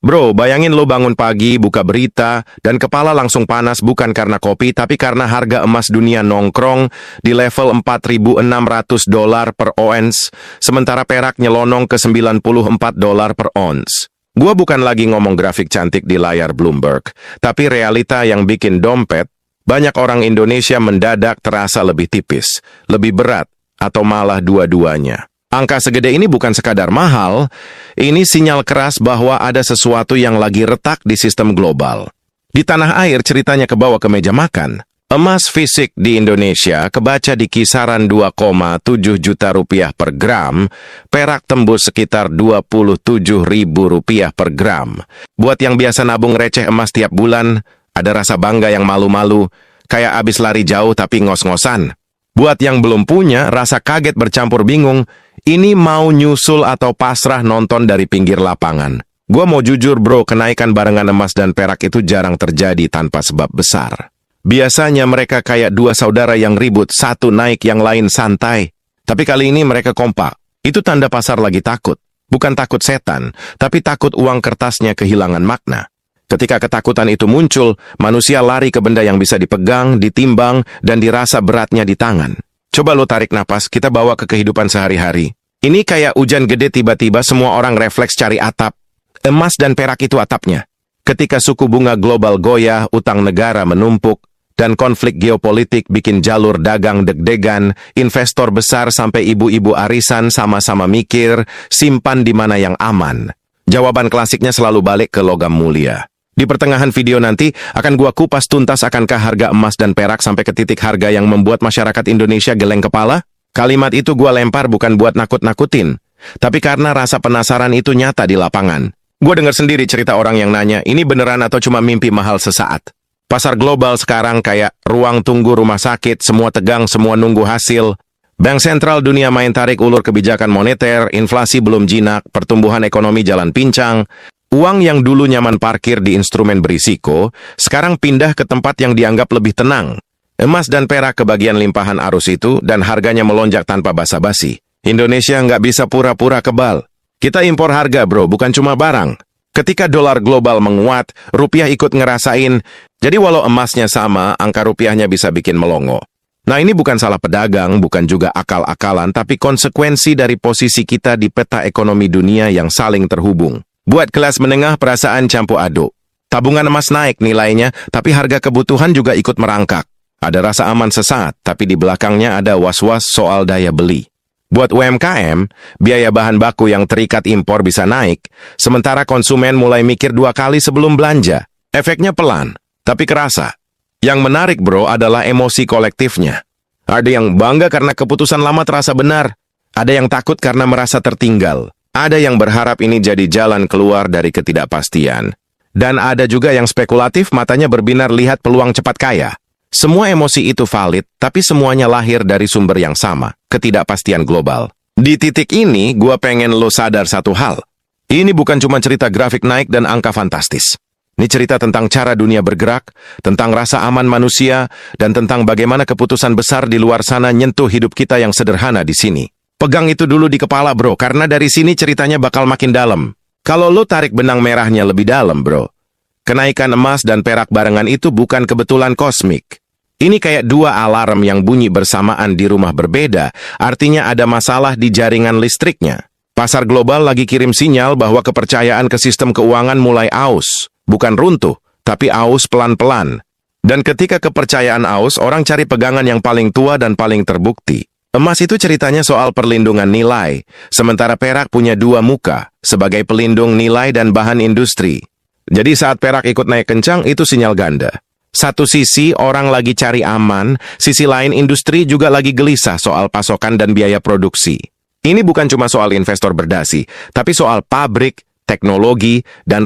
Bro, bayangin lo bangun pagi, buka berita, dan kepala langsung panas bukan karena kopi, tapi karena harga emas dunia nongkrong di level $4.600 per ons, sementara perak nyelonong ke $94 per ons. Gua bukan lagi ngomong grafik cantik di layar Bloomberg, tapi realita yang bikin dompet, banyak orang Indonesia mendadak terasa lebih tipis, lebih berat, atau malah dua-duanya. Angka segede ini bukan sekadar mahal, ini sinyal keras bahwa ada sesuatu yang lagi retak di sistem global. Di tanah air ceritanya kebawa ke meja makan. Emas fisik di Indonesia kebaca di kisaran 2,7 juta rupiah per gram, perak tembus sekitar 27 ribu rupiah per gram. Buat yang biasa nabung receh emas tiap bulan, ada rasa bangga yang malu-malu, kayak abis lari jauh tapi ngos-ngosan. Buat yang belum punya, rasa kaget bercampur bingung, ini mau nyusul atau pasrah nonton dari pinggir lapangan. Gua mau jujur bro, kenaikan barengan emas dan perak itu jarang terjadi tanpa sebab besar. Biasanya mereka kayak dua saudara yang ribut, satu naik yang lain santai. Tapi kali ini mereka kompak. Itu tanda pasar lagi takut. Bukan takut setan, tapi takut uang kertasnya kehilangan makna. Ketika ketakutan itu muncul, manusia lari ke benda yang bisa dipegang, ditimbang, dan dirasa beratnya di tangan. Coba lo tarik napas, kita bawa ke kehidupan sehari-hari. Ini kayak hujan gede tiba-tiba semua orang refleks cari atap. Emas dan perak itu atapnya. Ketika suku bunga global goyah, utang negara menumpuk, dan konflik geopolitik bikin jalur dagang deg-degan, investor besar sampai ibu-ibu arisan sama-sama mikir, simpan di mana yang aman. Jawaban klasiknya selalu balik ke logam mulia. Di pertengahan video nanti, akan gua kupas tuntas akankah harga emas dan perak sampai ke titik harga yang membuat masyarakat Indonesia geleng kepala? Kalimat itu gua lempar bukan buat nakut-nakutin, tapi karena rasa penasaran itu nyata di lapangan. Gua dengar sendiri cerita orang yang nanya, ini beneran atau cuma mimpi mahal sesaat? Pasar global sekarang kayak ruang tunggu rumah sakit, semua tegang, semua nunggu hasil. Bank sentral dunia main tarik ulur kebijakan moneter, inflasi belum jinak, pertumbuhan ekonomi jalan pincang. Uang yang dulu nyaman parkir di instrumen berisiko, sekarang pindah ke tempat yang dianggap lebih tenang. Emas dan perak kebagian limpahan arus itu dan harganya melonjak tanpa basa-basi. Indonesia nggak bisa pura-pura kebal. Kita impor harga bro, bukan cuma barang. Ketika dolar global menguat, rupiah ikut ngerasain. Jadi walau emasnya sama, angka rupiahnya bisa bikin melongo. Nah ini bukan salah pedagang, bukan juga akal-akalan, tapi konsekuensi dari posisi kita di peta ekonomi dunia yang saling terhubung. Buat kelas menengah perasaan campur aduk. Tabungan emas naik nilainya, tapi harga kebutuhan juga ikut merangkak. Ada rasa aman sesaat, tapi di belakangnya ada was-was soal daya beli. Buat UMKM, biaya bahan baku yang terikat impor bisa naik, sementara konsumen mulai mikir dua kali sebelum belanja. Efeknya pelan, tapi kerasa. Yang menarik bro adalah emosi kolektifnya. Ada yang bangga karena keputusan lama terasa benar. Ada yang takut karena merasa tertinggal. Ada yang berharap ini jadi jalan keluar dari ketidakpastian. Dan ada juga yang spekulatif matanya berbinar lihat peluang cepat kaya. Semua emosi itu valid, tapi semuanya lahir dari sumber yang sama, ketidakpastian global. Di titik ini, gua pengen lo sadar satu hal. Ini bukan cuma cerita grafik naik dan angka fantastis. Ini cerita tentang cara dunia bergerak, tentang rasa aman manusia, dan tentang bagaimana keputusan besar di luar sana nyentuh hidup kita yang sederhana di sini. Pegang itu dulu di kepala bro, karena dari sini ceritanya bakal makin dalam. Kalau lo tarik benang merahnya lebih dalam bro, kenaikan emas dan perak barengan itu bukan kebetulan kosmik. Ini kayak dua alarm yang bunyi bersamaan di rumah berbeda, artinya ada masalah di jaringan listriknya. Pasar global lagi kirim sinyal bahwa kepercayaan ke sistem keuangan mulai aus. Bukan runtuh, tapi aus pelan-pelan. Dan ketika kepercayaan aus, orang cari pegangan yang paling tua dan paling terbukti. Emas itu ceritanya soal perlindungan nilai, sementara perak punya dua muka, sebagai pelindung nilai dan bahan industri. Jadi saat perak ikut naik kencang, itu sinyal ganda. Satu sisi orang lagi cari aman, sisi lain industri juga lagi gelisah soal pasokan dan biaya produksi. Ini bukan cuma soal investor berdasi, tapi soal pabrik, teknologi, dan